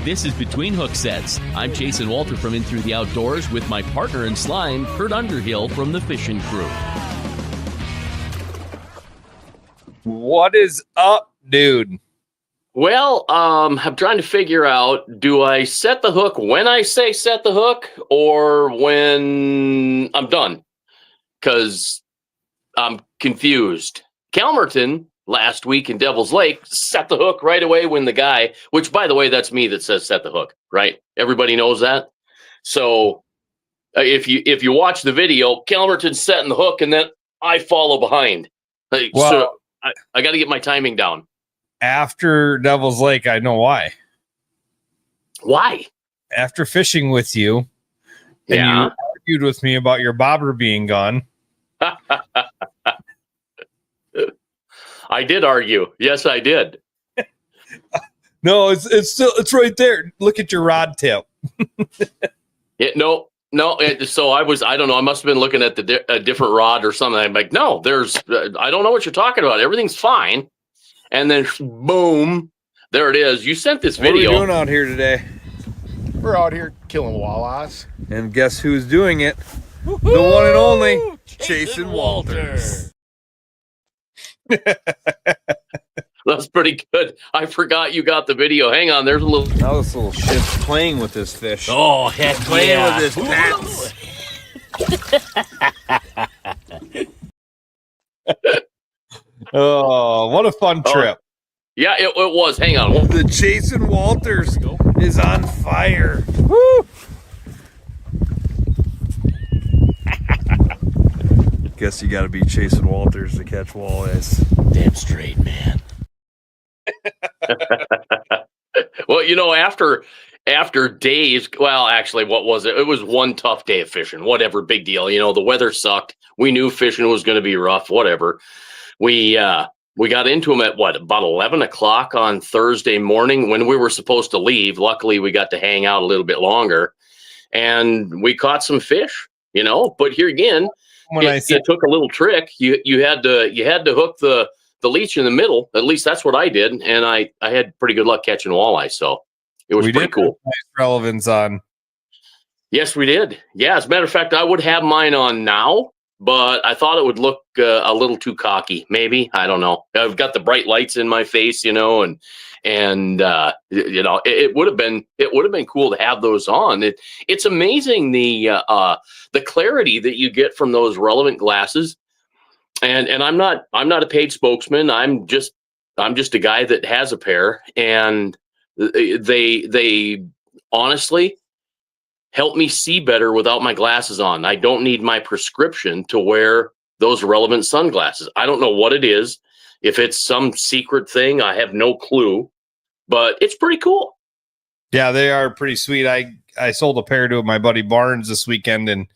This is Between Hook Sets. I'm Chasen Walter from In Through the Outdoors with my partner in slime, Curt Underhill from the Fishing Crew. What is up, dude? Well, I'm trying to figure out, do I set the hook when I say set the hook or when I'm done? Because I'm confused. Calmerton last week in Devil's Lake set the hook right away when the guy, which by the way, that's me that says set the hook, right? Everybody knows that. So if you watch the video, Calmerton's setting the hook and then I follow behind. Well, so I got to get my timing down. After Devil's Lake, I know why. Why? After fishing with you, and you argued with me about your bobber being gone. I did argue. Yes, I did. No, it's right there. Look at your rod tip. No. So I don't know. I must have been looking at a different rod or something. I'm like, no, I don't know what you're talking about. Everything's fine. And then boom, there it is. You sent this video. What are we doing out here today? We're out here killing walleyes. And guess who's doing it? Woo-hoo! The one and only Chasen Walters. That's pretty good. I forgot you got the video. Hang on, there's a little. Now this little shit's playing with this fish. Oh, heck playing yeah. with his pets. Oh, what a fun trip. Yeah, it was. Hang on. The Chasen Walters is on fire. Woo! Guess you got to be Chasen Walters to catch walleyes. Damn straight, man. Well, after days, well, actually, what was it? It was one tough day of fishing. Whatever, big deal. The weather sucked. We knew fishing was going to be rough. Whatever. We got into them at about 11 o'clock on Thursday morning when we were supposed to leave. Luckily, we got to hang out a little bit longer, and we caught some fish. But here again, it took a little trick. You had to hook the leech in the middle. At least that's what I did, and I had pretty good luck catching walleye. So it was pretty cool. Nice relevance on. Yes, we did. Yeah, as a matter of fact, I would have mine on now, but I thought it would look a little too cocky. Maybe, I don't know. I've got the bright lights in my face, and it would have been cool to have those on. It's amazing the clarity that you get from those relevant glasses. And I'm not a paid spokesman. I'm just a guy that has a pair, and they honestly help me see better without my glasses on. I don't need my prescription to wear those relevant sunglasses. I don't know what it is. If it's some secret thing, I have no clue, but it's pretty cool. Yeah, they are pretty sweet. I sold a pair to my buddy Barnes this weekend, and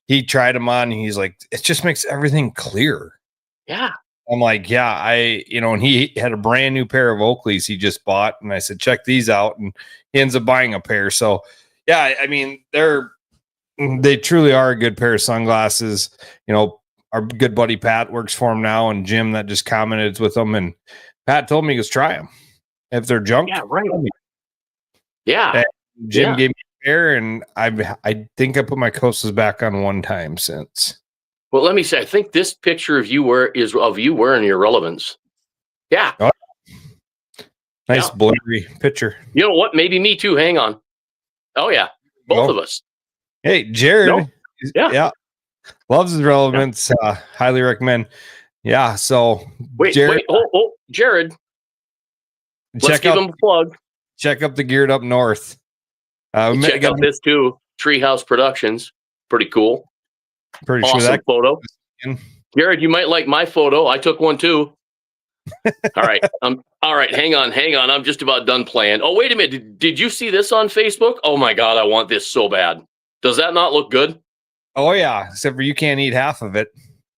he tried them on, and he's like, it just makes everything clear. Yeah. I'm like, yeah, and he had a brand new pair of Oakleys he just bought, and I said, check these out, and he ends up buying a pair. So yeah, I mean, they truly are a good pair of sunglasses. Our good buddy Pat works for him now, and Jim that just commented with them, and Pat told me he goes, try them. If they're junk, yeah, right. Yeah. And Jim gave me a pair, and I think I put my Costas back on one time since. Well, let me say, I think this picture of you wearing your relevance. Yeah. Oh, nice blurry picture. You know what? Maybe me too. Hang on. Oh yeah, both of us. Hey, Jared. No. Yeah. Loves his relevance. Highly recommend. Yeah. So Jared. Jared. Let's give him a plug. Check up the Geared Up North. Check out this too. Treehouse Productions. Pretty cool. Pretty awesome sure that photo. Jared, you might like my photo. I took one too. All right. All right. Hang on. I'm just about done playing. Oh, wait a minute. Did you see this on Facebook? Oh my God. I want this so bad. Does that not look good? Oh yeah. Except for you can't eat half of it.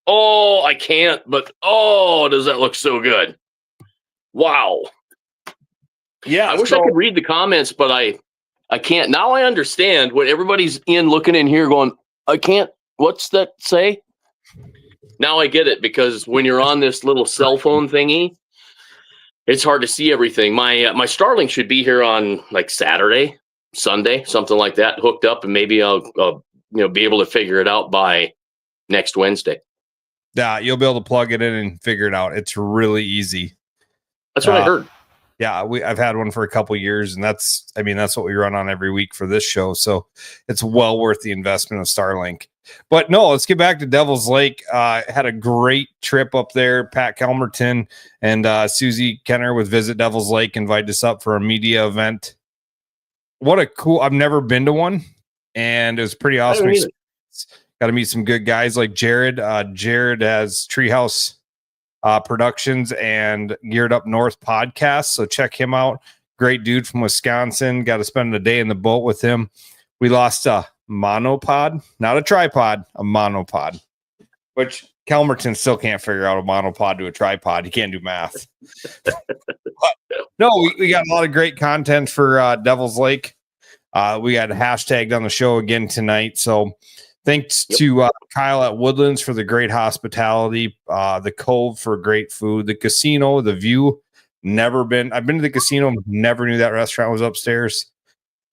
Oh, I can't, but does that look so good? Wow. Yeah. I wish I could read the comments, but I can't. Now I understand what everybody's looking in here going, I can't. What's that say? Now I get it, because when you're on this little cell phone thingy, it's hard to see everything. My Starlink should be here on like Saturday, Sunday, something like that, hooked up, and maybe I'll be able to figure it out by next Wednesday. Yeah, you'll be able to plug it in and figure it out. It's really easy. That's what I heard. Yeah, I've had one for a couple years, and that's what we run on every week for this show. So it's well worth the investment of Starlink. But no, let's get back to Devil's Lake. Had a great trip up there. Pat Kelmerton and Susie Kenner with Visit Devil's Lake invited us up for a media event. What a cool! I've never been to one, and it was pretty awesome. Got to meet some good guys like Jared. Jared has Treehouse Productions and Geared Up North podcast, so check him out. Great dude from Wisconsin. Got to spend a day in the boat with him. We lost a monopod, not a tripod, a monopod, which Kelmerton still can't figure out a monopod to a tripod. He can't do math. But no, we got a lot of great content for Devil's Lake. We got hashtagged on the show again tonight, so thanks to Kyle at Woodlands for the great hospitality, the Cove for great food, the casino, the view. Never been. I've been to the casino, never knew that restaurant was upstairs.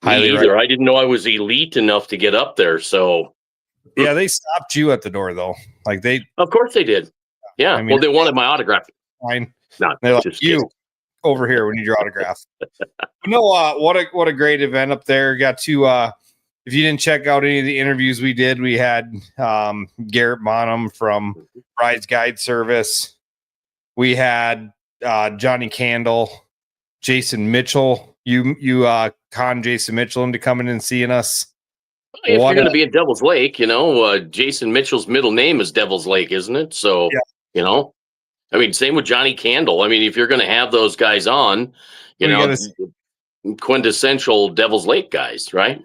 Me either. I didn't know I was elite enough to get up there. So yeah, they stopped you at the door though. Like of course they did. Yeah. I mean, well, they wanted my autograph. Fine. Not they're like, you over here. We need your autograph. What a great event up there. Got to if you didn't check out any of the interviews we did, we had Garrett Bonham from Bride's Guide Service. We had Johnny Candle, Jason Mitchell. You conned Jason Mitchell into coming and seeing us. If you're going to be at Devil's Lake, Jason Mitchell's middle name is Devil's Lake, isn't it? So, same with Johnny Candle. I mean, if you're going to have those guys on, quintessential Devil's Lake guys, right?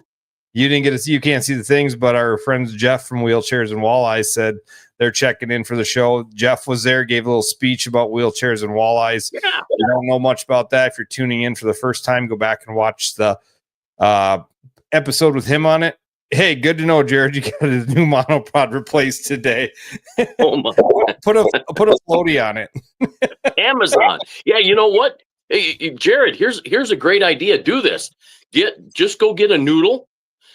You didn't get to see, you can't see the things, but our friends Jeff from Wheelchairs and Walleyes said they're checking in for the show. Jeff was there, gave a little speech about wheelchairs and walleyes. Yeah. You don't know much about that. If you're tuning in for the first time, go back and watch the episode with him on it. Hey, good to know, Jared. You got a new monopod replaced today. Oh my! Put a floaty on it. Amazon. Yeah, you know what? Hey, Jared, here's a great idea. Do this. Just go get a noodle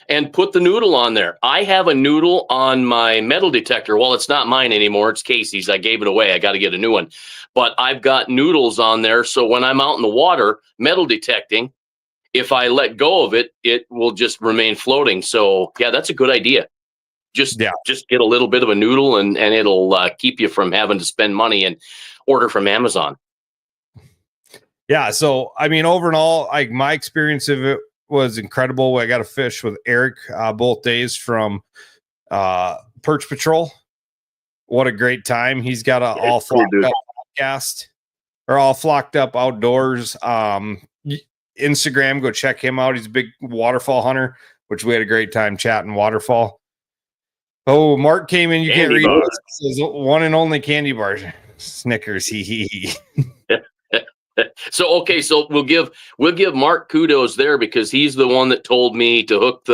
and put the noodle on there. I have a noodle on my metal detector. Well, it's not mine anymore. It's Casey's. I gave it away. I got to get a new one. But I've got noodles on there. So when I'm out in the water, metal detecting, if I let go of it, it will just remain floating. So yeah, that's a good idea. Just get a little bit of a noodle and it'll keep you from having to spend money and order from Amazon. Yeah. So, I mean, overall, my experience of it was incredible. I got to fish with Eric both days from Perch Patrol. What a great time. He's got all flocked up podcast or all flocked up outdoors. Instagram, go check him out. He's a big waterfall hunter, which we had a great time chatting waterfall. Oh, Mark came in. You can't read it. It says one and only candy bar. Snickers. He. So we'll give Mark kudos there, because he's the one that told me to hook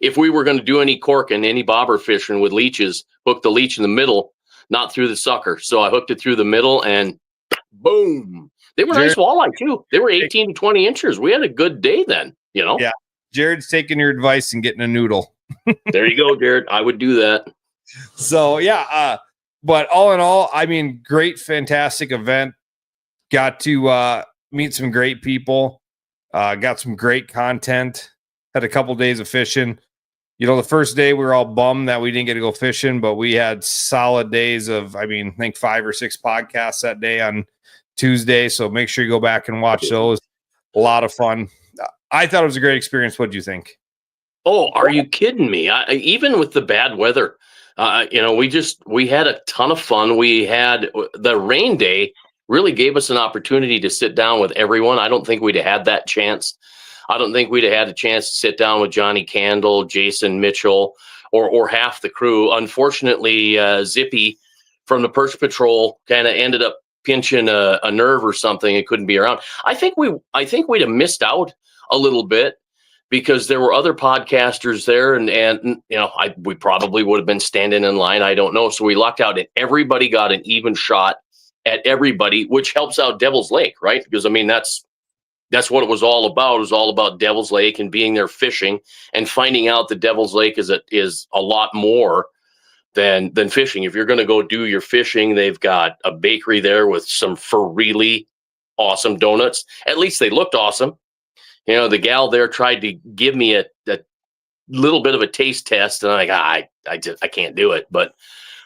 if we were going to do any cork and any bobber fishing with leeches, hook the leech in the middle, not through the sucker. So I hooked it through the middle and boom. They were nice walleye too. They were 18 to 20 inches. We had a good day then, Yeah. Jared's taking your advice and getting a noodle. There you go, Jared. I would do that. So yeah. But all in all, I mean, great, fantastic event. Got to meet some great people. Got some great content. Had a couple days of fishing. The first day we were all bummed that we didn't get to go fishing, but we had solid days of, I think 5 or 6 podcasts that day on Tuesday. So make sure you go back and watch those. A lot of fun. I thought it was a great experience. What do you think? Oh, are you kidding me? Even with the bad weather, we had a ton of fun. We had the rain day really gave us an opportunity to sit down with everyone. I don't think we'd have had that chance. I don't think we'd have had a chance to sit down with Johnny Candle, Jason Mitchell, or half the crew. Unfortunately, Zippy from the Perch Patrol kind of ended up pinching a nerve or something and couldn't be around. I think we'd have missed out a little bit because there were other podcasters there, and we probably would have been standing in line. I don't know. So we lucked out, and everybody got an even shot at everybody, which helps out Devil's Lake, right? Because I mean, that's what it was all about. It was all about Devil's Lake and being there fishing and finding out that Devil's Lake is a lot more than fishing. If you're going to go do your fishing, they've got a bakery there with some really awesome donuts. At least they looked awesome. The gal there tried to give me a little bit of a taste test, and I'm like, I can't do it. But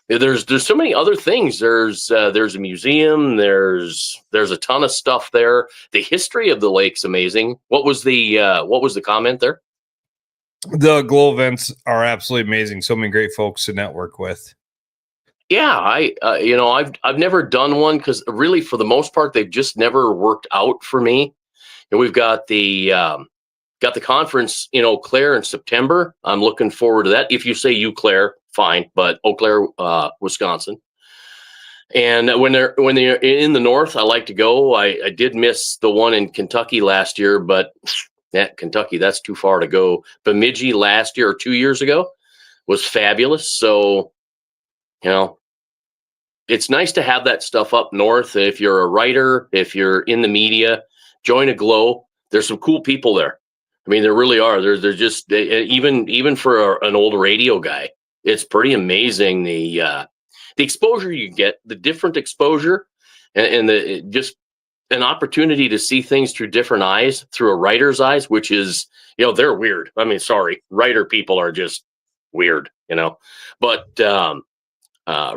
there's so many other things. There's a museum. There's a ton of stuff there. The history of the lake's amazing. What was the comment there? The glow events are absolutely amazing. So many great folks to network with. Yeah, I've never done one because really, for the most part, they've just never worked out for me. And we've got the conference in Eau Claire in September. I'm looking forward to that. If you say Eau Claire, fine, but Eau Claire, Wisconsin. And when they're in the north, I like to go. I did miss the one in Kentucky last year, but Kentucky, that's too far to go. Bemidji last year or 2 years ago was fabulous. So, it's nice to have that stuff up north. If you're a writer, if you're in the media, join a glow. There's some cool people there. I mean, there really are. They're just even for an old radio guy, it's pretty amazing the exposure you get, the different exposure, and just an opportunity to see things through different eyes, through a writer's eyes, which is, they're weird. I mean, sorry, writer people are just weird, but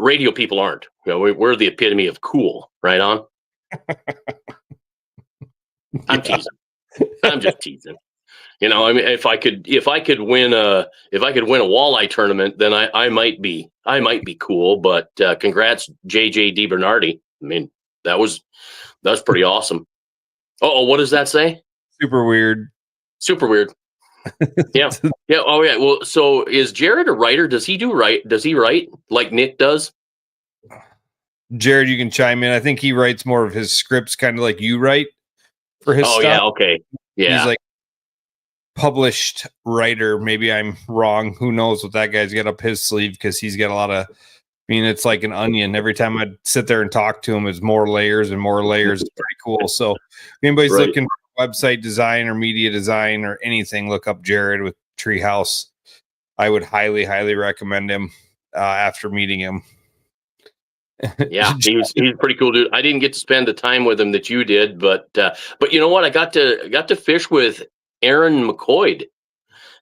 radio people aren't. We're the epitome of cool, right on. I'm teasing. I'm just teasing. I mean, if I could win a walleye tournament, then I might be cool. But congrats, JJ DiBernardi. I mean, that was pretty awesome. Oh, what does that say? Super weird. Super weird. Yeah. Yeah. Oh, yeah. Well, so is Jared a writer? Does he write like Nick does? Jared, you can chime in. I think he writes more of his scripts, kind of like you write for his stuff. Yeah. Okay. Yeah. He's like published writer. Maybe I'm wrong. Who knows what that guy's got up his sleeve, because he's got a lot of, it's like an onion. Every time I sit there and talk to him, it's more layers and more layers. It's pretty cool. So if anybody's looking for website design or media design or anything, look up Jared with Treehouse. I would highly, highly recommend him after meeting him. Yeah, he's pretty cool dude. I didn't get to spend the time with him that you did, but you know what? I got to fish with Aaron McCoy.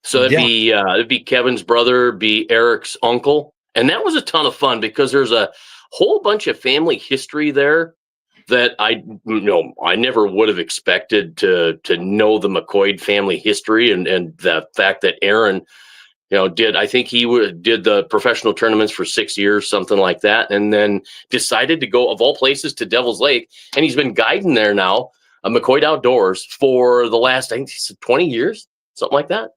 So that'd be Kevin's brother, be Eric's uncle. And that was a ton of fun because there's a whole bunch of family history there that I never would have expected to know the McCoy family history, and the fact that Aaron, I think he did the professional tournaments for 6 years, something like that, and then decided to go, of all places, to Devil's Lake, and he's been guiding there now, McCoy Outdoors, for the last, I think, 20 years, something like that.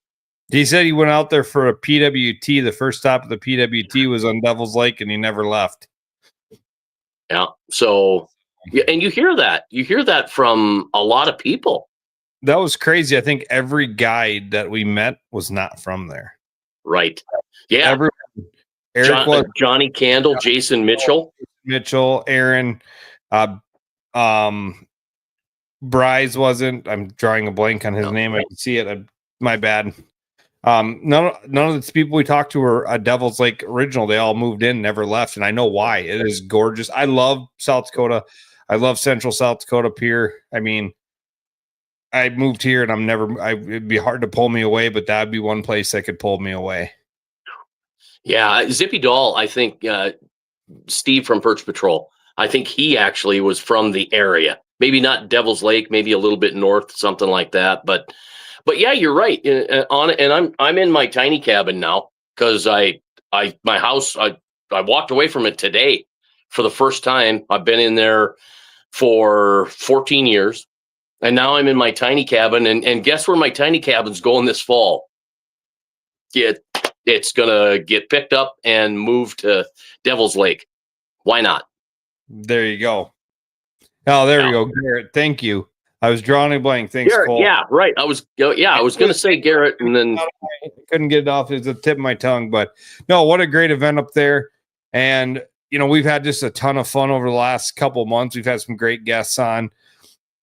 He said he went out there for a PWT. The first stop of the PWT was on Devil's Lake, and he never left. Yeah. So, and you hear that from a lot of people. That was crazy. I think every guide that we met was not from there. Right. Yeah. Johnny Candle, Jason Mitchell, Aaron, Bryce wasn't. I'm drawing a blank on his name. I can see it. My bad. None of the people we talked to were a Devil's Lake original. They all moved in, never left, and I know why. It is gorgeous. I love South Dakota. I love Central South Dakota Pier. I mean, I moved here, and it'd be hard to pull me away, but that'd be one place that could pull me away. Yeah, Zippy Doll. I think Steve from Perch Patrol. I think he actually was from the area. Maybe not Devil's Lake, maybe a little bit north, something like that, but yeah, you're right. And I'm in my tiny cabin now because my house, I walked away from it today for the first time. I've been in there for 14 years, and now I'm in my tiny cabin. And guess where my tiny cabin's going this fall? It's gonna get picked up and moved to Devil's Lake. Why not? There you go. Oh, there we go, Garrett. Thank you. I was drawing a blank. Thanks, Garrett, Cole. yeah, right. I was going to say Garrett, and then I couldn't get it off the tip of my tongue. But no, what a great event up there. And, we've had just a ton of fun over the last couple of months. We've had some great guests on,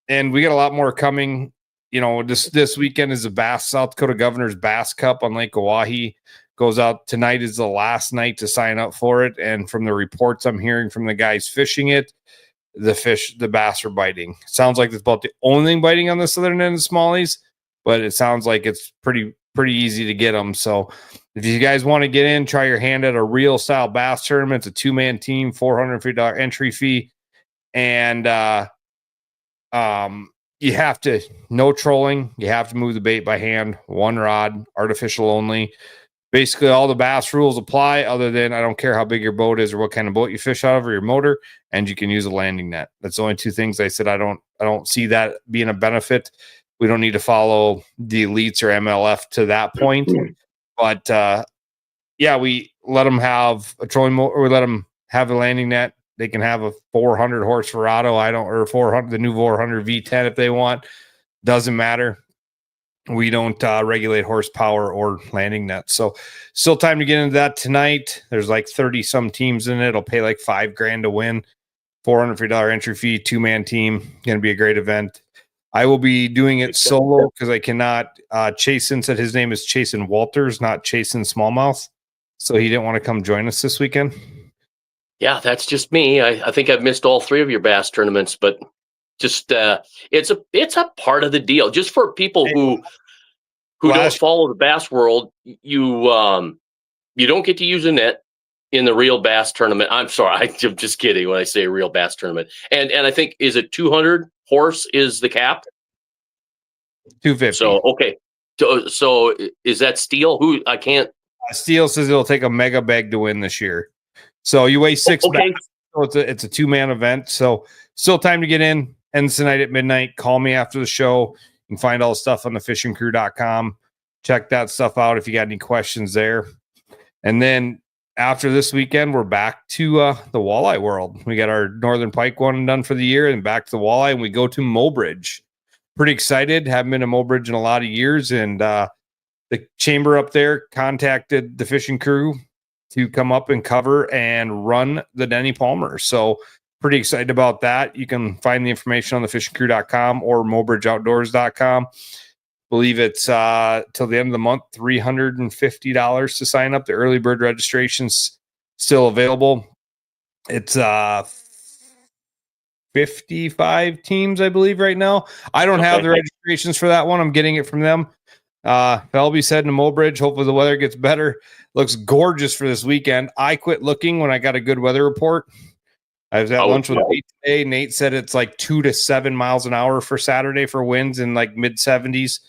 and we got a lot more coming. This weekend is the South Dakota Governor's Bass Cup on Lake Oahe. Goes out tonight is the last night to sign up for it. And from the reports I'm hearing from the guys fishing it, the bass are biting. Sounds like it's about the only thing biting on the southern end of smallies, but it sounds like it's pretty easy to get them. So if you guys want to get in, try your hand at a real style bass tournament. It's a 2-man team, $450 entry fee. And you have to, no trolling. You have to move the bait by hand, one rod, artificial only. Basically, all the bass rules apply, other than I don't care how big your boat is or what kind of boat you fish out of or your motor, and you can use a landing net. That's the only two things I said. I don't see that being a benefit. We don't need to follow the elites or MLF to that point. But we let them have a trolling motor, or we let them have a landing net. They can have a 400 horse Verado. Or 400, the new 400 V10 if they want. Doesn't matter. We don't regulate horsepower or landing nets. So still time to get into that tonight. There's like 30 some teams in it. It'll pay like $5,000 to win. $450 entry fee, 2-man team. Going to be a great event. I will be doing it solo because I cannot. Chasen said his name is Chasen Walters, not Chasen Smallmouth. So he didn't want to come join us this weekend. Yeah, that's just me. I think I've missed all 3 of your bass tournaments, but just it's a part of the deal. Just for people who don't follow the bass world, you don't get to use a net in the real bass tournament. I'm sorry, I'm just kidding when I say real bass tournament. And I think, is it 200 horse is the cap? 250. So okay, so is that Steel? Who I can't. Steel says it'll take a mega bag to win this year. So you weigh 6 bags. So it's a 2-man event. So still time to get in. Ends tonight at midnight. Call me after the show. You can find all the stuff on thefishingcrew.com. Check that stuff out if you got any questions there. And then after this weekend, we're back to the walleye world. We got our Northern Pike one done for the year and back to the walleye, and we go to Mobridge. Pretty excited. Haven't been to Mobridge in a lot of years. And the chamber up there contacted the fishing crew to come up and cover and run the Denny Palmer. So pretty excited about that. You can find the information on thefishingcrew.com or mobridgeoutdoors.com. Believe it's till the end of the month, $350 to sign up. The early bird registration's still available. It's 55 teams, I believe, right now. I don't have the registrations for that one. I'm getting it from them. I'll be heading to Mobridge. Hopefully the weather gets better. Looks gorgeous for this weekend. I quit looking when I got a good weather report. I was at lunch with Nate today. Nate said it's like 2 to 7 miles an hour for Saturday for winds in like mid 70s.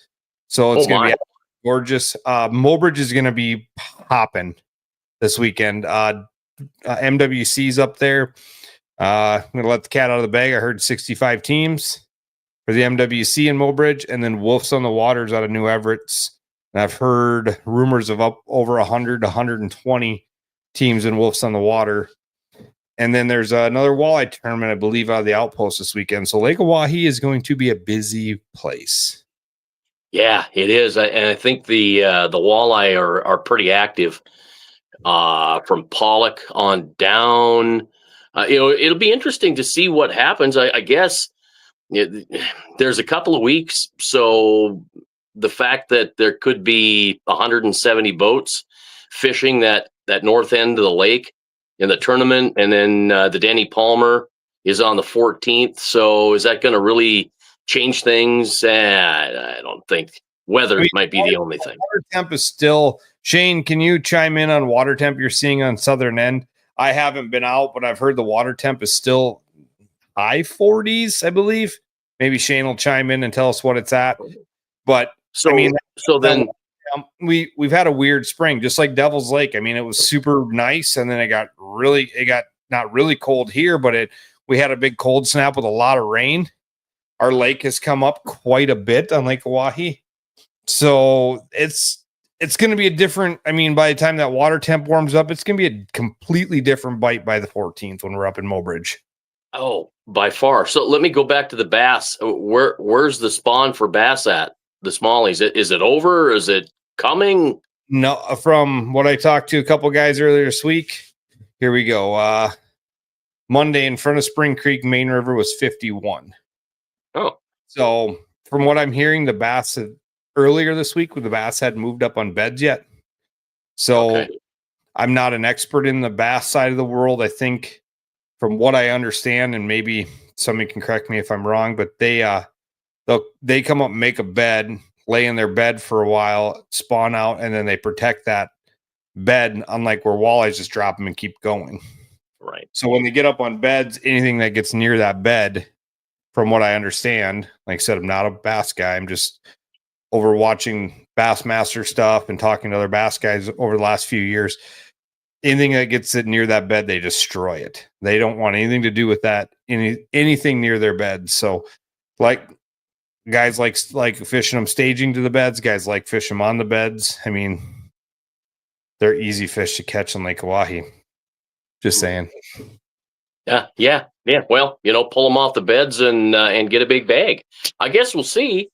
So it's going to be gorgeous. Mobridge is going to be popping this weekend. MWC's up there. I'm going to let the cat out of the bag. I heard 65 teams for the MWC in Mobridge, and then Wolves on the Waters out of New Everett's. And I've heard rumors of up over 100 to 120 teams in Wolves on the Water. And then there's another walleye tournament, I believe, out of the Outpost this weekend. So Lake Oahe is going to be a busy place. Yeah, it is. And I think the walleye are pretty active from Pollock on down. It'll be interesting to see what happens. I guess there's a couple of weeks. So the fact that there could be 170 boats fishing that north end of the lake in the tournament, and then the Denny Palmer is on the 14th. So is that going to really change things? I don't think. Weather might be the only thing. Water temp is still. Shane, can you chime in on water temp you're seeing on southern end? I haven't been out, but I've heard the water temp is still high 40s, I believe. Maybe Shane will chime in and tell us what it's at. But we've had a weird spring, just like Devil's Lake. I mean, it was super nice, and then it got not really cold here, but we had a big cold snap with a lot of rain. Our lake has come up quite a bit on Lake Oahe. So it's going to be a different, by the time that water temp warms up, it's going to be a completely different bite by the 14th when we're up in Mobridge. Oh, by far. So let me go back to the bass. Where's the spawn for bass at? The smallies. Is it over? Is it coming? No, from what I talked to a couple guys earlier this week, here we go. Monday in front of Spring Creek Main River was 51. Oh, so from what I'm hearing, the bass earlier this week, the bass hadn't moved up on beds yet. So okay. I'm not an expert in the bass side of the world. I think from what I understand, and maybe somebody can correct me if I'm wrong, but they come up and make a bed, lay in their bed for a while, spawn out, and then they protect that bed, unlike where walleyes just drop them and keep going. Right. So when they get up on beds, anything that gets near that bed, from what I understand, like I said, I'm not a bass guy. I'm just over watching Bassmaster stuff and talking to other bass guys over the last few years. Anything that gets it near that bed, they destroy it. They don't want anything to do with that, anything near their bed. So like guys like fishing them staging to the beds, guys like fishing them on the beds. I mean, they're easy fish to catch in Lake Oahe. Just saying. Yeah. Well, pull them off the beds and get a big bag. I guess we'll see.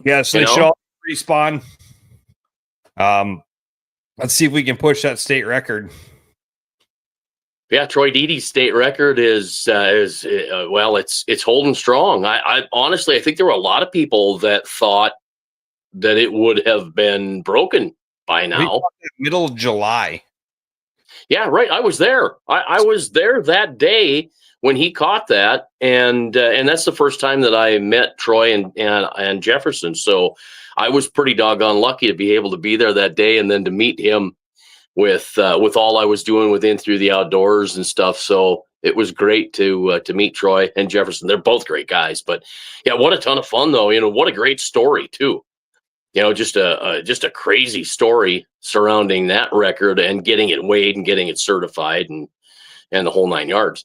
Yeah, so they should all respawn. Let's see if we can push that state record. Yeah, Troy Dede's state record is it's holding strong. I honestly, I think there were a lot of people that thought that it would have been broken by now. Middle of July. Yeah, right. I was there. I was there that day when he caught that, and that's the first time that I met Troy and Jefferson. So I was pretty doggone lucky to be able to be there that day, and then to meet him with all I was doing within Through the Outdoors and stuff. So it was great to meet Troy and Jefferson. They're both great guys. But yeah, what a ton of fun though. What a great story too. Just a crazy story surrounding that record and getting it weighed and getting it certified and the whole 9 yards.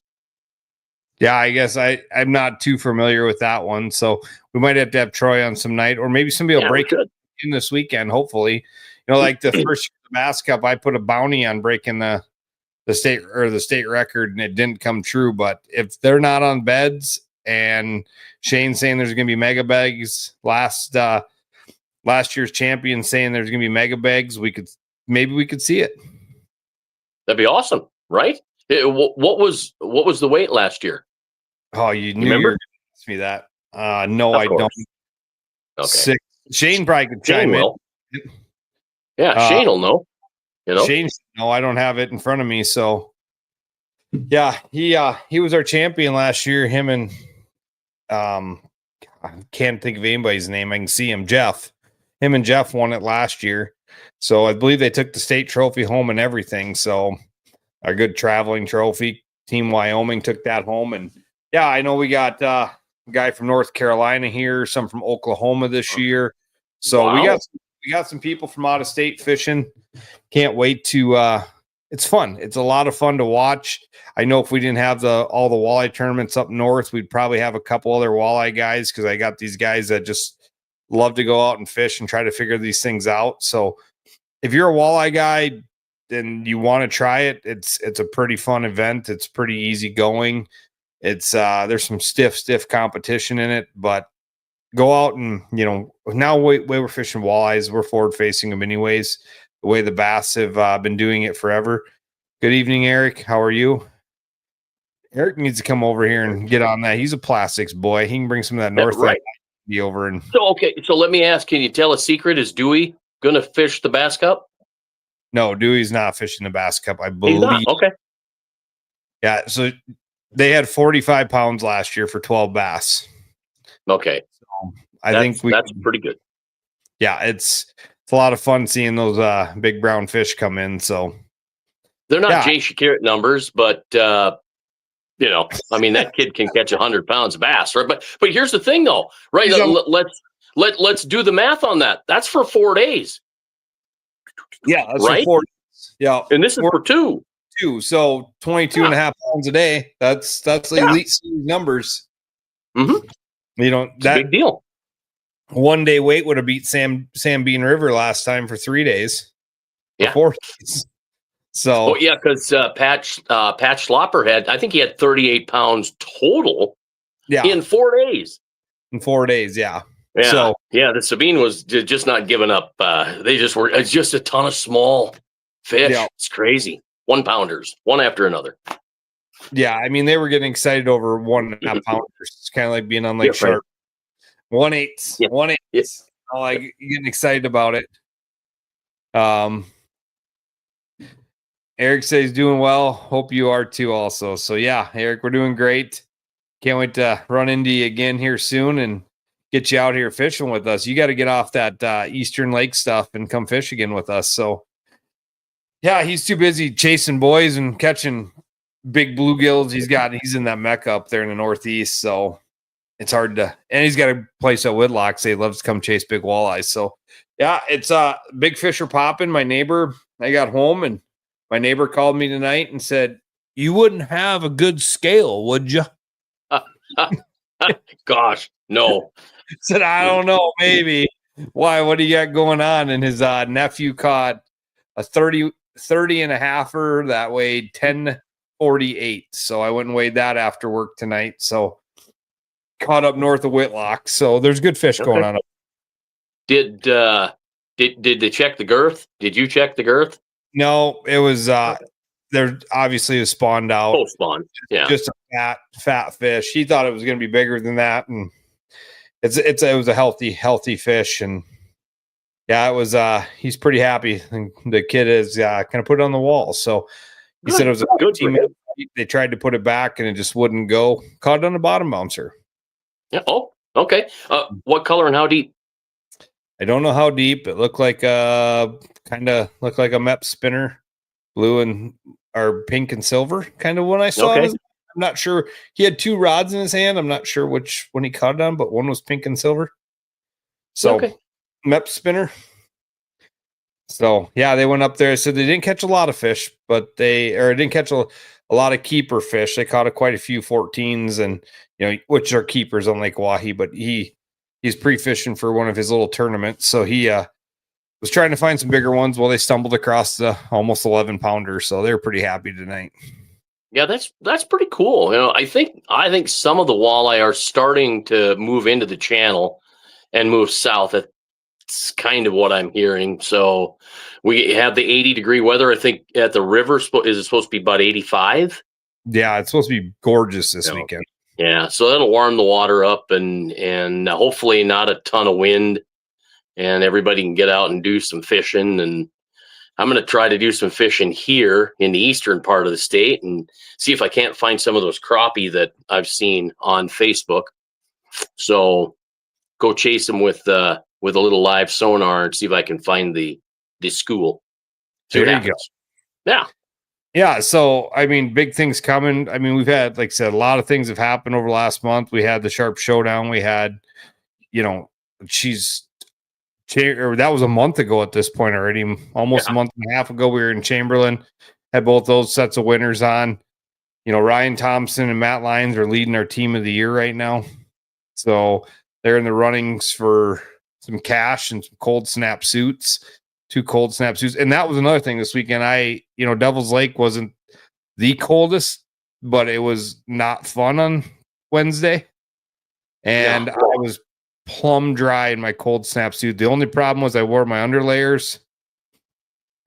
Yeah, I guess I'm not too familiar with that one. So we might have to have Troy on some night, or maybe somebody will break it in this weekend, hopefully. Like the first year of the Bass Cup, I put a bounty on breaking the state record, and it didn't come true. But if they're not on beds, and Shane's saying there's going to be mega bags, last year's champion saying there's going to be mega bags, we could see it. That'd be awesome, right? What was the weight last year? Oh, you knew you were going to ask me that. No, I don't. Okay. Shane probably could chime in. Yeah, Shane will know. Shane, no, I don't have it in front of me. So, yeah, he was our champion last year. Him and I can't think of anybody's name. I can see him. Jeff. Him and Jeff won it last year. So I believe they took the state trophy home and everything. So a good traveling trophy. Team Wyoming took that home. And yeah, I know we got a guy from North Carolina here, some from Oklahoma this year. So wow. we got some people from out of state fishing. Can't wait to it's fun. It's a lot of fun to watch. I know if we didn't have all the walleye tournaments up north, we'd probably have a couple other walleye guys, because I got these guys that just love to go out and fish and try to figure these things out. So if you're a walleye guy and you want to try it, it's a pretty fun event. It's pretty easy going. It's there's some stiff competition in it, but go out and, now way we're fishing walleyes, we're forward facing them anyways, the way the bass have been doing it forever. Good evening, Eric. How are you? Eric needs to come over here and get on that. He's a plastics boy. He can bring some of that north right over. And so let me ask, can you tell a secret? Is Dewey going to fish the Bass Cup? No, Dewey's not fishing the Bass Cup, I believe. He's not? Okay. Yeah, so they had 45 pounds last year for 12 bass. Okay. So I think that's pretty good. Yeah, it's a lot of fun seeing those big brown fish come in. So they're not Jay Shakir numbers, but that kid can catch 100 pounds of bass, right? But here's the thing, though, right? Let's do the math on that. That's for 4 days. Yeah, that's right? for 4 days. Yeah, and this is for two. So 22 and a half pounds a day. That's elite series numbers. Mm-hmm. That big deal. 1 day weight would have beat Sam Bean River last time for 3 days. Yeah. 4 days. So, yeah, because Patch Schlopper I think he had 38 pounds total in 4 days. In 4 days, yeah. Yeah. So, yeah, the Sabine was just not giving up. It's just a ton of small fish. Yeah. It's crazy. 1-pounders, one after another. Yeah, I mean, they were getting excited over 1.5 pounders. It's kind of like being on Lake Sharp. 1/8. Yeah. 1/8. Yeah. Like getting excited about it. Eric says he's doing well. Hope you are too also. So yeah, Eric, we're doing great. Can't wait to run into you again here soon and get you out here fishing with us. You got to get off that Eastern Lake stuff and come fish again with us. So yeah, he's too busy chasing boys and catching big bluegills. He's in that mecca up there in the Northeast. So it's hard to, and he's got a place at Whitlock. So he loves to come chase big walleyes. So yeah, it's big fish are popping. I got home and my neighbor called me tonight and said, "You wouldn't have a good scale, would you?" Gosh, no. Said, "I don't know, maybe." Why? What do you got going on? And his nephew caught a 30 and a halfer that weighed 10.48. So I went and weighed that after work tonight. So caught up north of Whitlock. So there's good fish going on. Did they check the girth? Did you check the girth? No, it was there obviously is spawned out. Full spawn. Yeah. Just a fat fish. He thought it was going to be bigger than that, and it was a healthy fish, and yeah, it was he's pretty happy. And the kid is kind of put it on the wall. So he said it was a 15-minute. They tried to put it back and it just wouldn't go. Caught it on the bottom bouncer. Yeah. Oh, okay. What color and how deep? I don't know how deep. It looked like kind of looked like a MEP spinner, blue and or pink and silver, kind of when I saw it. I'm not sure. He had 2 rods in his hand. I'm not sure which one he caught it on, but one was pink and silver. So MEP spinner. So yeah, they went up there. So they didn't catch a lot of fish, but they didn't catch a lot of keeper fish. They caught quite a few 14s and which are keepers on Lake Wahi, but he's pre-fishing for one of his little tournaments. So he was trying to find some bigger ones. Well, they stumbled across the almost 11 pounder. So they're pretty happy tonight. Yeah, that's pretty cool. I think some of the walleye are starting to move into the channel and move south. It's kind of what I'm hearing. So we have the 80-degree weather. I think at the river, is it supposed to be about 85? Yeah, it's supposed to be gorgeous this weekend. Yeah, so that'll warm the water up and hopefully not a ton of wind, and everybody can get out and do some fishing. And I'm going to try to do some fishing here in the eastern part of the state and see if I can't find some of those crappie that I've seen on Facebook. So go chase them with a little live sonar and see if I can find the school. There you go. Yeah. Yeah, so I mean, big things coming. I mean, we've had, like I said, a lot of things have happened over the last month. We had the Sharp Showdown. We had, that was a month ago at this point already. Almost a month and a half ago, we were in Chamberlain. Had both those sets of winners on. Ryan Thompson and Matt Lyons are leading our team of the year right now. So they're in the runnings for some cash and some cold snap suits. 2 cold snap suits. And that was another thing this weekend. Devil's Lake wasn't the coldest, but it was not fun on Wednesday. And I was plumb dry in my cold snap suit. The only problem was I wore my underlayers.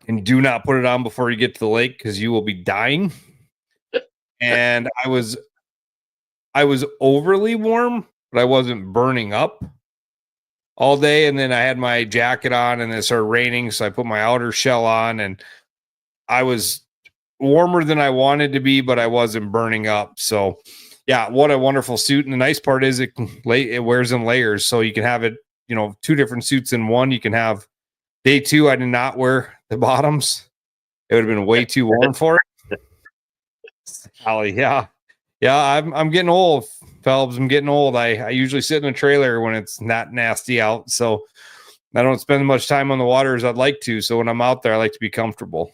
And do not put it on before you get to the lake because you will be dying. And I was overly warm, but I wasn't burning up all day. And then I had my jacket on and it started raining. So I put my outer shell on and I was warmer than I wanted to be, but I wasn't burning up. So yeah, what a wonderful suit. And the nice part is it wears in layers. So you can have it, 2 different suits in one. You can have day 2. I did not wear the bottoms. It would have been way too warm for it. Holly, yeah. I'm getting old, Phelps. I'm getting old. I usually sit in a trailer when it's not nasty out. So I don't spend as much time on the water as I'd like to. So when I'm out there, I like to be comfortable.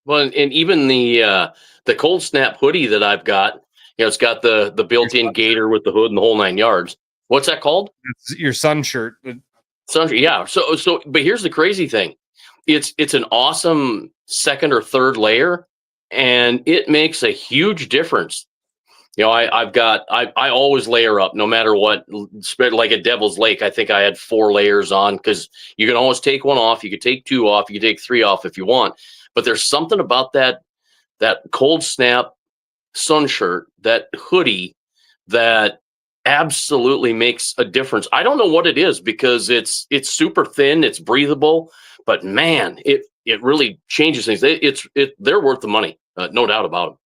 Well, and even the cold snap hoodie that I've got, it's got the built-in gator with the hood and the whole 9 yards. What's that called? It's your sun shirt. Sun shirt, yeah. So, but here's the crazy thing. it's an awesome second or third layer, and it makes a huge difference. I always layer up no matter what. Spread like a Devil's Lake. I think I had 4 layers on, because you can always take one off. You could take 2 off. You could take 3 off if you want. But there's something about that cold snap sun shirt, that hoodie, that absolutely makes a difference. I don't know what it is, because it's super thin, it's breathable, but man, it really changes things. They're worth the money, no doubt about them.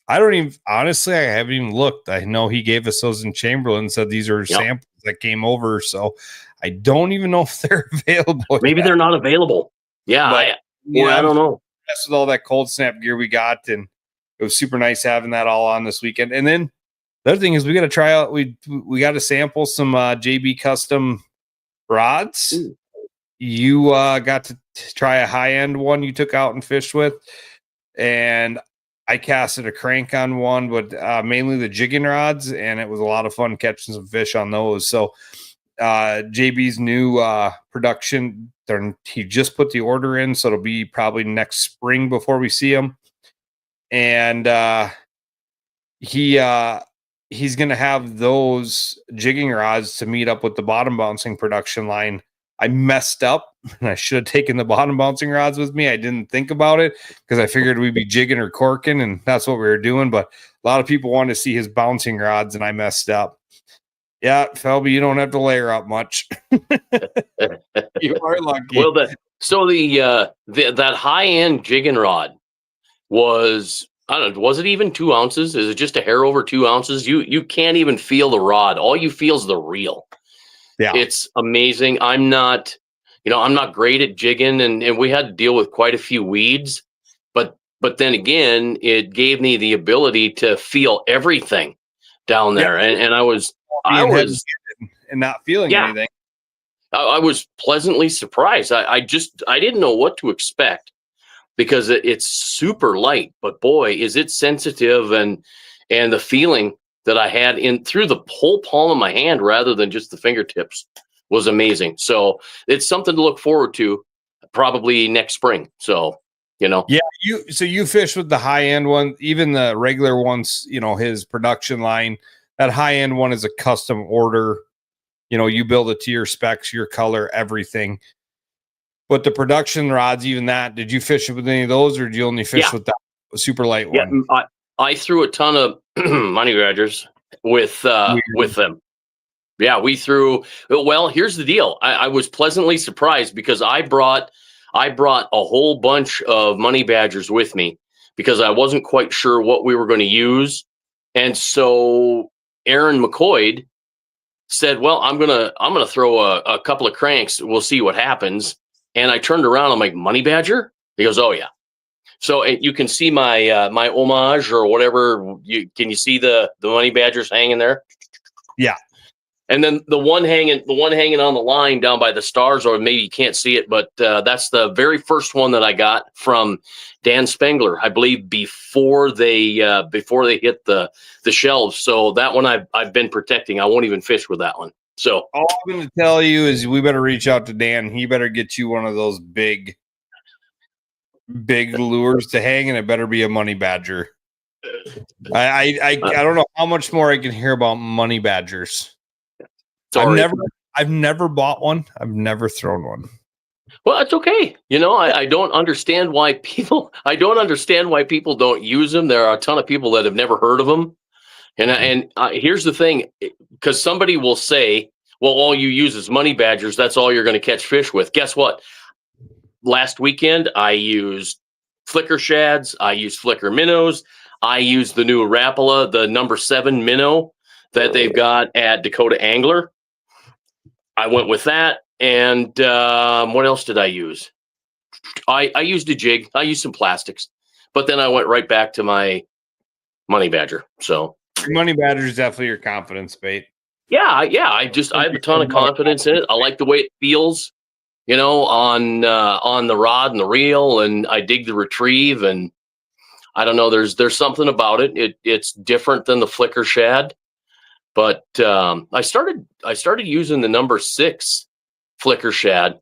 I haven't even looked. I know he gave us those in Chamberlain, said these are samples that came over. So I don't even know if they're available. Maybe they're not available. Yeah. I don't know. That's with all that cold snap gear we got. And it was super nice having that all on this weekend. And then the other thing is we got to try out, we got to sample some JB custom rods. Ooh. You got to try a high-end one you took out and fished with. And I casted a crank on one, but mainly the jigging rods, and it was a lot of fun catching some fish on those. So JB's new production, he just put the order in, so it'll be probably next spring before we see him. And he's going to have those jigging rods to meet up with the bottom bouncing production line. I messed up, and I should have taken the bottom bouncing rods with me. I didn't think about it, because I figured we'd be jigging or corking, and that's what we were doing. But a lot of people wanted to see his bouncing rods, and I messed up. Yeah, Felby, you don't have to layer up much. You are lucky. Well, that high-end jigging rod was, I don't know, was it even 2 ounces? Is it just a hair over 2 ounces? You can't even feel the rod. All you feel is the reel. Yeah, it's amazing. I'm not great at jigging, and we had to deal with quite a few weeds, but then again, it gave me the ability to feel everything down there. And I was and not feeling anything. I was pleasantly surprised. I didn't know what to expect, because it's super light, but boy, is it sensitive, and the feeling that I had in through the whole palm of my hand rather than just the fingertips was amazing. So it's something to look forward to, probably next spring. So, Yeah, you fish with the high end one, even the regular ones, his production line. That high end one is a custom order. You build it to your specs, your color, everything. But the production rods, even that, did you fish with any of those, or did you only fish with that super light one? I threw a ton of money badgers with them. Yeah, we threw. Well, here's the deal. I was pleasantly surprised, because I brought a whole bunch of money badgers with me, because I wasn't quite sure what we were going to use. And so Aaron McCoy said, well, I'm gonna throw a couple of cranks. We'll see what happens. And I turned around. I'm like, money badger? He goes, oh yeah. So you can see my my homage or whatever. Can you see the money badgers hanging there? Yeah. And then the one hanging on the line down by the stars, or maybe you can't see it, but that's the very first one that I got from Dan Spengler, I believe, before they hit the shelves. So that one I've been protecting. I won't even fish with that one. So all I'm going to tell you is we better reach out to Dan. He better get you one of those big lures to hang, and it better be a money badger. I don't know how much more I can hear about money badgers. I've never bought one. I've never thrown one. Well, it's okay. I don't understand why people don't use them. There are a ton of people that have never heard of them. And here's the thing, because somebody will say, well, all you use is money badgers. That's all you're going to catch fish with. Guess what? Last weekend, I used flicker shads. I used flicker minnows. I used the new Rapala, the number 7 minnow that they've got at Dakota Angler. I went with that. And what else did I use? I used a jig. I used some plastics. But then I went right back to my money badger. So money badger is definitely your confidence bait. Yeah. I have a ton of confidence in it. I like the way it feels, on the rod and the reel, and I dig the retrieve, and I don't know. There's something about it. It's different than the flicker shad, but I started using the number 6 flicker shad,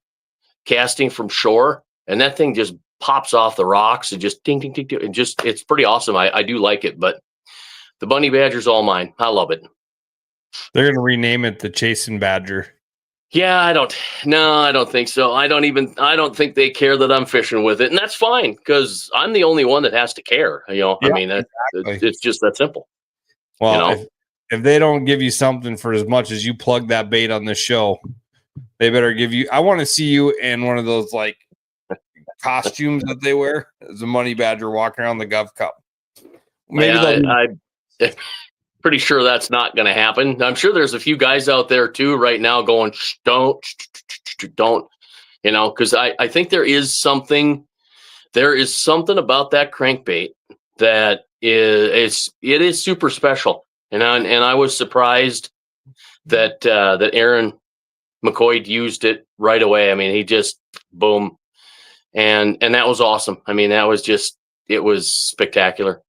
casting from shore, and that thing just pops off the rocks and just ding, ding, ding, ding. It's pretty awesome. I do like it, but the Bunny Badger's all mine. I love it. They're going to rename it the Chasen Badger. Yeah, I don't think so. I don't think they care that I'm fishing with it. And that's fine, because I'm the only one that has to care. I mean, exactly. It's just that simple. Well, if they don't give you something for as much as you plug that bait on this show, they better give you. I want to see you in one of those like costumes that they wear as a money badger walking around the Gov Cup. Maybe I'm pretty sure that's not going to happen. I'm sure there's a few guys out there too right now going, don't, because I think there is something about that crankbait that it is super special. And I was surprised that Aaron McCoy used it right away. I mean, he just boom. And that was awesome. I mean, it was spectacular.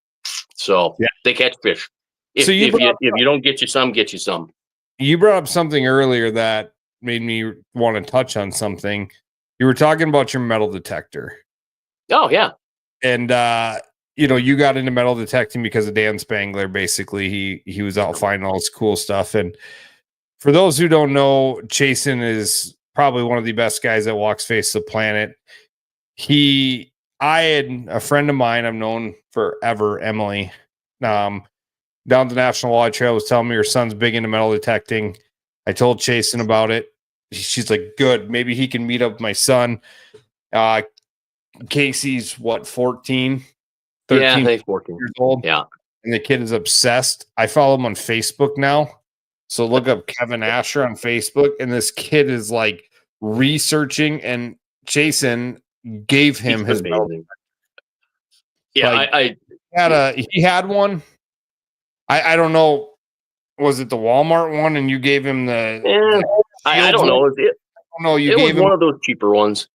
So they catch fish. If you don't get you some. You brought up something earlier that made me want to touch on something. You were talking about your metal detector. Oh yeah. And you got into metal detecting because of Dan Spangler. Basically, he was out finding all this cool stuff. And for those who don't know, Chasen is probably one of the best guys that walks face the planet. I had a friend of mine I've known forever, Emily, down the National Walleye Trail, was telling me her son's big into metal detecting. I told Chasen about it. She's like, good, maybe he can meet up with my son. Casey's 14, 13, 14 years old. Yeah. And the kid is obsessed. I follow him on Facebook now. So look up Kevin Asher on Facebook. And this kid is like researching, and Chasen gave him his metal detector. Yeah, like, he had one. I don't know. Was it the Walmart one? And you gave him the I don't know. It was one of those cheaper ones.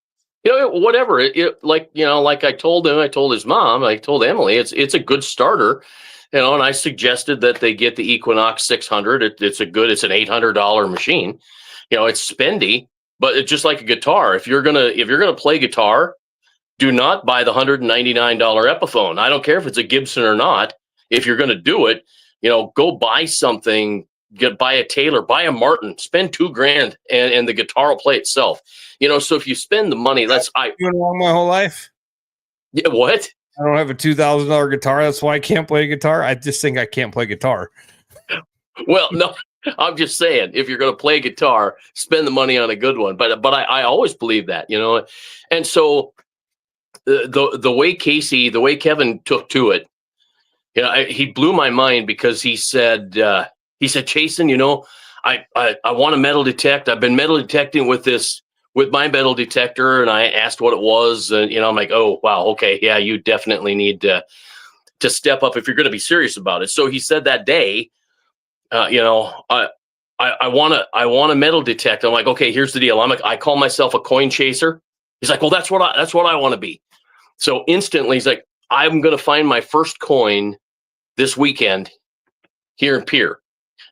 Whatever. Like I told him, I told his mom, I told Emily, it's a good starter. And I suggested that they get the Equinox 600. It's an $800 machine. It's spendy, but it's just like a guitar. If you're gonna play guitar, do not buy the $199 Epiphone. I don't care if it's a Gibson or not. If you're gonna do it, go buy something. Buy a Taylor, buy a Martin, spend $2,000, and the guitar will play itself. So if you spend the money, I've been wrong my whole life. Yeah, what? I don't have a $2,000 guitar. That's why I can't play guitar. I just think I can't play guitar. Well, no, I'm just saying, if you're going to play guitar, spend the money on a good one. But I always believe that, And so the way Kevin took to it, he blew my mind, because he said, Chasen, I want to metal detect. I've been metal detecting with my metal detector, and I asked what it was, and I'm like, oh wow, okay, yeah, you definitely need to step up if you're going to be serious about it. So he said that day, I want to metal detect. I'm like, okay, here's the deal. I call myself a coin chaser. He's like, well, that's what I want to be. So instantly, he's like, I'm going to find my first coin this weekend here in Pierre.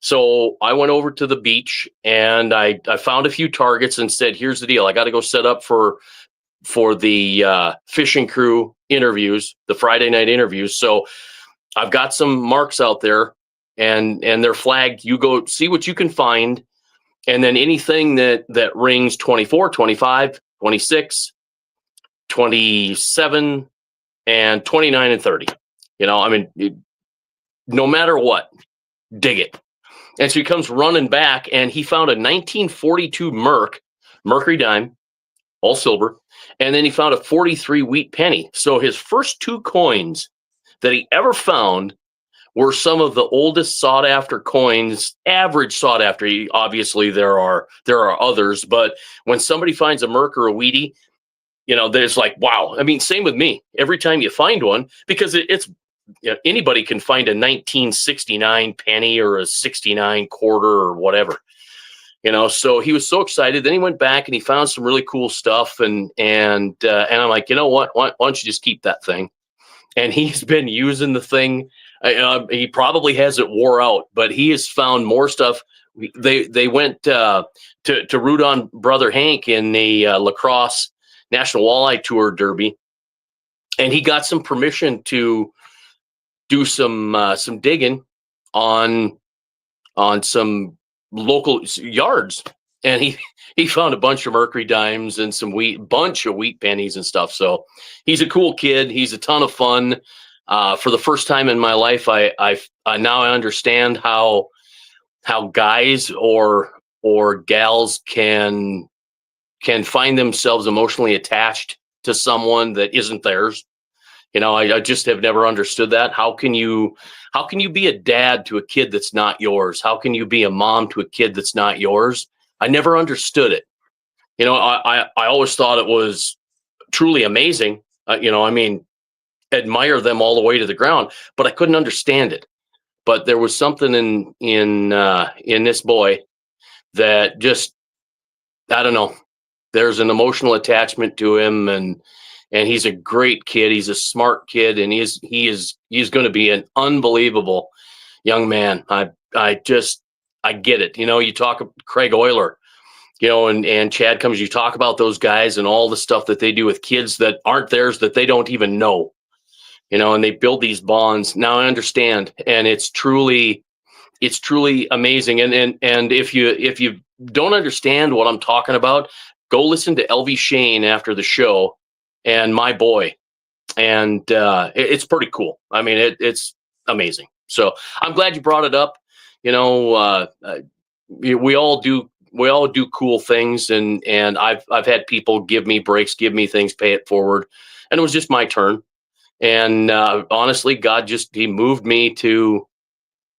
So I went over to the beach, and I found a few targets and said, here's the deal. I got to go set up for the fishing crew interviews, the Friday night interviews. So I've got some marks out there, and they're flagged. You go see what you can find. And then anything that rings 24, 25, 26, 27, and 29 and 30. No matter what, dig it. And so he comes running back, and he found a 1942 Mercury dime, all silver. And then he found a 43 wheat penny. So his first two coins that he ever found were some of the oldest sought after coins, average sought after. Obviously there are others, but when somebody finds a Merc or a Wheatie, there's like, wow. I mean, same with me. Every time you find one, because it's anybody can find a 1969 penny or a 69 quarter or whatever, so he was so excited. Then he went back and he found some really cool stuff. And I'm like, what, why don't you just keep that thing? And he's been using the thing. He probably has it wore out, but he has found more stuff. They went to root on Brother Hank in the lacrosse National Walleye Tour Derby, and he got some permission to do some digging on some local yards, and he found a bunch of mercury dimes and some bunch of wheat pennies and stuff. So he's a cool kid. He's a ton of fun. For the first time in my life, I now understand how guys or gals can find themselves emotionally attached to someone that isn't theirs. I just have never understood that. How can you be a dad to a kid that's not yours? How can you be a mom to a kid that's not yours? I never understood it. I always thought it was truly amazing. Admire them all the way to the ground, but I couldn't understand it. But there was something in this boy that just, I don't know. There's an emotional attachment to him, and he's a great kid. He's a smart kid, and he's going to be an unbelievable young man. I get it. You talk Craig Euler, and Chad Cummins, you talk about those guys and all the stuff that they do with kids that aren't theirs, that they don't even know, and they build these bonds. Now I understand. And it's truly amazing. And if you don't understand what I'm talking about, go listen to LV Shane after the show and my boy. And it's pretty cool. I mean, it's amazing. So I'm glad you brought it up. We all do cool things, and I've had people give me breaks, give me things, pay it forward. And it was just my turn. And honestly, God he moved me to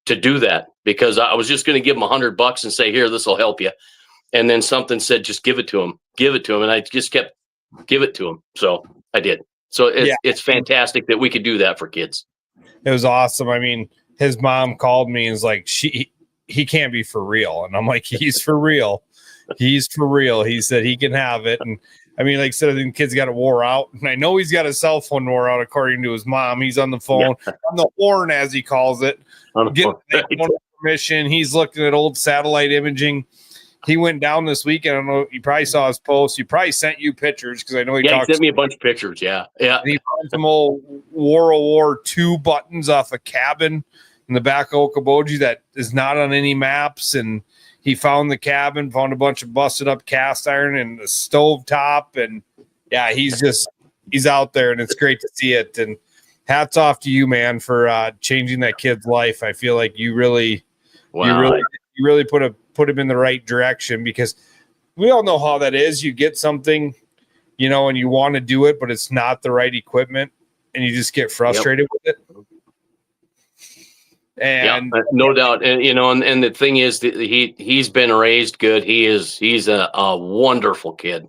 do that, because I was just going to give him $100 and say, here, this will help you. And then something said, just give it to him. And I just kept give it to him. So I did. So it's fantastic that we could do that for kids. It was awesome. I mean, his mom called me and was like, he can't be for real. And I'm like, he's for real. He's for real. He said he can have it. And I mean, like I said, the kid's got it wore out. And I know he's got his cell phone wore out, according to his mom. He's on the phone, on the horn, as he calls it. Getting permission. He's looking at old satellite imaging. He went down this weekend. I don't know. You probably saw his post. He probably sent you pictures, because I know he sent me a bunch of pictures. Yeah. And he found some old World War II buttons off a cabin in the back of Okoboji that is not on any maps. And he found the cabin, found a bunch of busted up cast iron and a stove top. And yeah, he's out there, and it's great to see it. And hats off to you, man, for changing that kid's life. I feel like you really put him in the right direction, because we all know how that is. You get something, and you want to do it, but it's not the right equipment, and you just get frustrated with it. And no doubt. And, and the thing is that he's been raised good. He's a wonderful kid.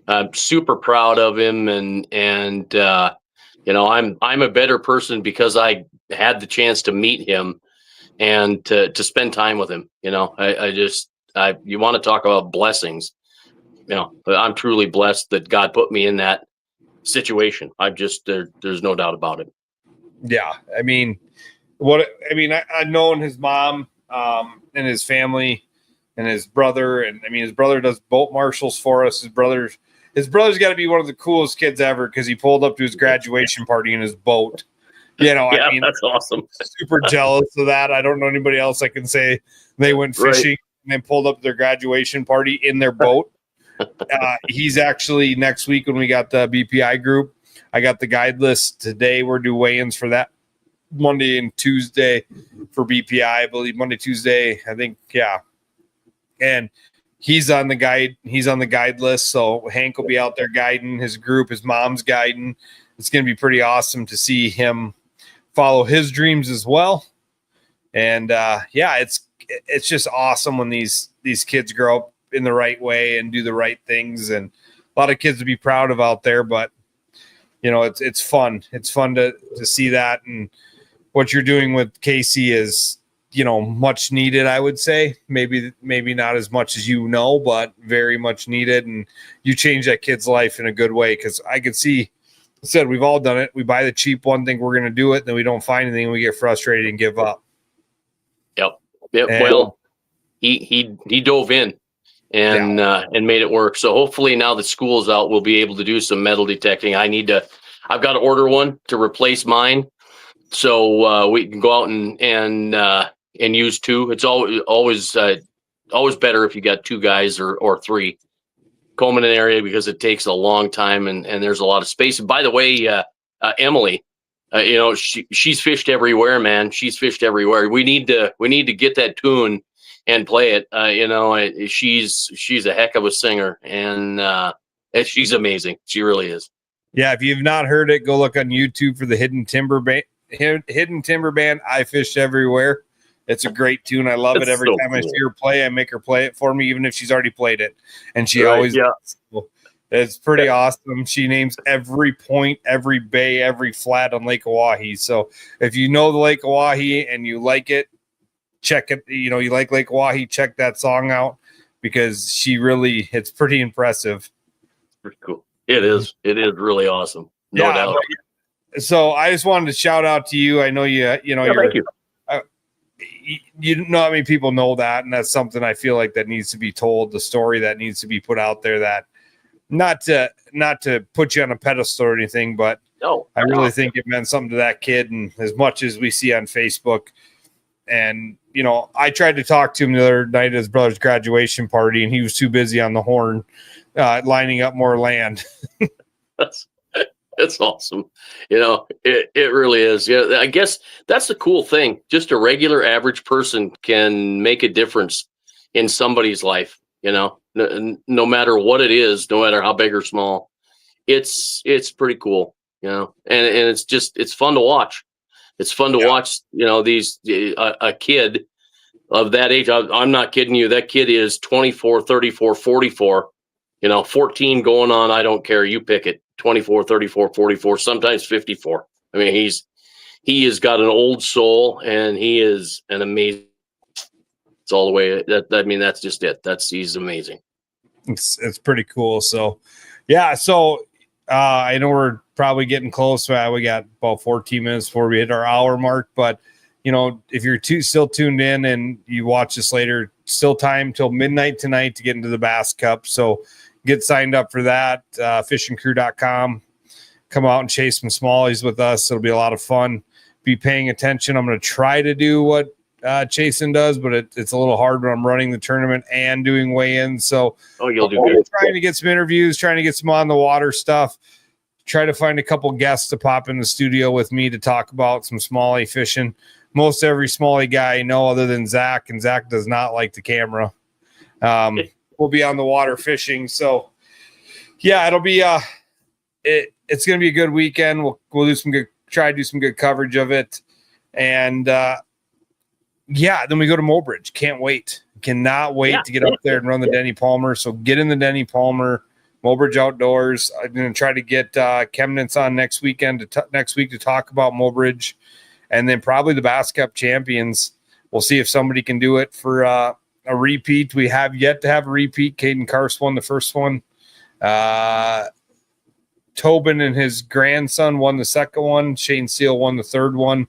I'm super proud of him. And I'm a better person because I had the chance to meet him and to spend time with him. You want to talk about blessings, I'm truly blessed that God put me in that situation. There's no doubt about it. Yeah. I mean, I've known his mom and his family and his brother. And I mean, his brother does boat marshals for us. His brother's got to be one of the coolest kids ever, because he pulled up to his graduation party in his boat. I mean, that's awesome. Super jealous of that. I don't know anybody else I can say they went fishing and then pulled up to their graduation party in their boat. He's actually, next week when we got the BPI group, I got the guide list today. We're due weigh-ins for that Monday and Tuesday for BPI, I believe. Monday, Tuesday, I think. Yeah. And he's on the guide list. So Hank will be out there guiding his group. His mom's guiding. It's going to be pretty awesome to see him follow his dreams as well. And it's just awesome when these kids grow up in the right way and do the right things. And a lot of kids to be proud of out there, but it's fun. It's fun to see that. And what you're doing with Casey is, much needed, I would say. Maybe not as much as but very much needed. And you change that kid's life in a good way, because I could see, we've all done it. We buy the cheap one, think we're going to do it, and then we don't find anything, and we get frustrated and give up. Yep. Well, he dove in. and made it work. So hopefully now that school's out, we'll be able to do some metal detecting. I've got to order one to replace mine, so we can go out and use two. It's always better if you got two guys or three combing an area, because it takes a long time and there's a lot of space. And by the way, Emily, she's fished everywhere, man. She's fished everywhere. We need to get that tune and play it. She's a heck of a singer, and she's amazing. She really is. Yeah, if you've not heard it, go look on YouTube for the Hidden Timber Band. I Fish Everywhere. It's a great tune. I love it. Every time I see her play, I make her play it for me, even if she's already played it, and she always does. It's pretty awesome. She names every point, every bay, every flat on Lake Oahe. So if you know the Lake Oahe and you like it, check it. You like Lake Oahe, check that song out, because it's pretty impressive. Pretty cool. It is really awesome. No doubt. So I just wanted to shout out to you. I know thank you. You know how many people know that, and that's something I feel like that needs to be told. The story that needs to be put out there, that not to put you on a pedestal or anything, but I really think it meant something to that kid. And as much as we see on Facebook, and I tried to talk to him the other night at his brother's graduation party, and he was too busy on the horn lining up more land. That's awesome. It really is. Yeah, I guess that's the cool thing. Just a regular average person can make a difference in somebody's life, no matter what it is, no matter how big or small. It's pretty cool, and it's fun to watch. It's fun to watch, a kid of that age. I'm not kidding you. That kid is 24, 34, 44, 14 going on. I don't care. You pick it. 24, 34, 44, sometimes 54. I mean, he has got an old soul, and he is an amazing. It's all the way. That's just it. He's amazing. It's pretty cool. So, yeah. So I know we're probably getting close. We got about 14 minutes before we hit our hour mark. But if you're still tuned in and you watch this later, still time till midnight tonight to get into the Bass Cup. So get signed up for that. Fishingcrew.com. Come out and chase some smallies with us. It'll be a lot of fun. Be paying attention. I'm going to try to do what Chasen does, but it's a little hard when I'm running the tournament and doing weigh-ins. So you'll do good. Trying to get some interviews, trying to get some on the water stuff. Try to find a couple guests to pop in the studio with me to talk about some smallie fishing. Most every smallie guy I know, other than Zach, and Zach does not like the camera. We'll be on the water fishing. So yeah, it'll be it's going to be a good weekend. We'll try to do some good coverage of it. And then we go to Mobridge. Can't wait. Cannot wait to get up there and run the Denny Palmer. So get in the Denny Palmer, Mobridge Outdoors. I'm going to try to get Chemnitz on next week to talk about Mobridge, and then probably the Bass Cup champions. We'll see if somebody can do it for a repeat. We have yet to have a repeat. Caden Karst won the first one. Tobin and his grandson won the second one. Shane Seal won the third one.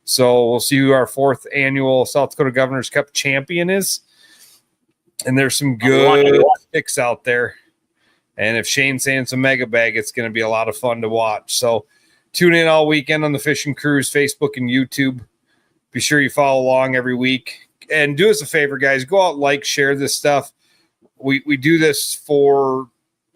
So we'll see who our fourth annual South Dakota Governor's Cup champion is. And there's some good sticks out there. And if Shane's saying some mega bag, it's going to be a lot of fun to watch. So tune in all weekend on the Fishing Crew's Facebook and YouTube. Be sure you follow along every week. And do us a favor, guys. Go out, share this stuff. We do this to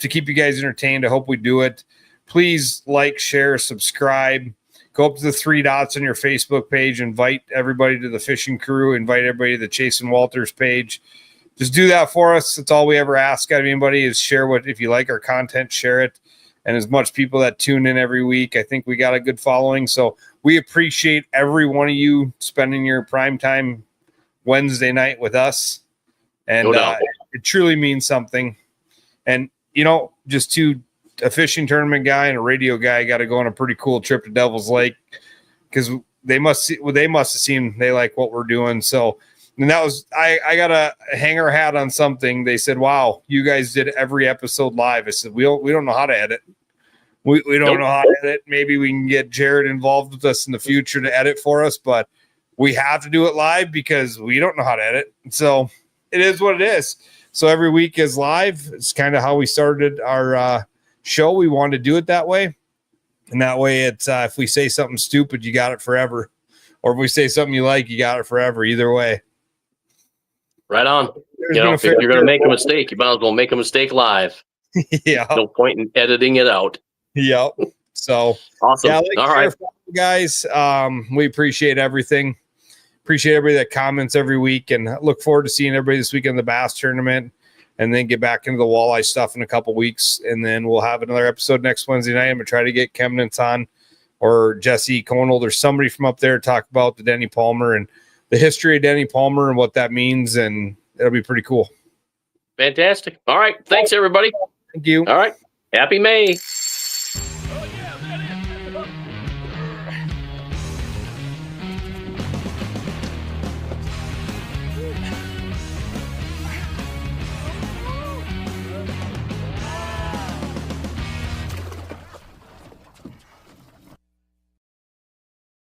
keep you guys entertained. I hope we do it. Please share, subscribe. Go up to the 3 dots on your Facebook page. Invite everybody to the Fishing Crew. Invite everybody to the Chasen Walters page. Just do that for us. That's all we ever ask out of anybody is share if you like our content, share it. And as much people that tune in every week, I think we got a good following. So we appreciate every one of you spending your prime time Wednesday night with us. And it truly means something. And, just a fishing tournament guy and a radio guy got to go on a pretty cool trip to Devil's Lake, because they must have seen they like what we're doing. So, and that was, I got to hang our hat on something. They said, wow, you guys did every episode live. I said, we don't know how to edit. We don't know how to edit. Maybe we can get Jared involved with us in the future to edit for us, but we have to do it live because we don't know how to edit. So it is what it is. So every week is live. It's kind of how we started our show. We wanted to do it that way. And that way it's if we say something stupid, you got it forever. Or if we say something you like, you got it forever. Either way. Right on. If you're going to make a mistake, you might as well make a mistake live. Yeah. No point in editing it out. Yep. So awesome. Yeah, all right, guys. We appreciate everything. Appreciate everybody that comments every week, and look forward to seeing everybody this week in the bass tournament, and then get back into the walleye stuff in a couple weeks, and then we'll have another episode next Wednesday night. I'm gonna try to get Chemnitz on, or Jesse Conold, or somebody from up there to talk about the Denny Palmer and the history of Denny Palmer and what that means, and it'll be pretty cool. Fantastic. All right, thanks everybody. Thank you. All right, happy May.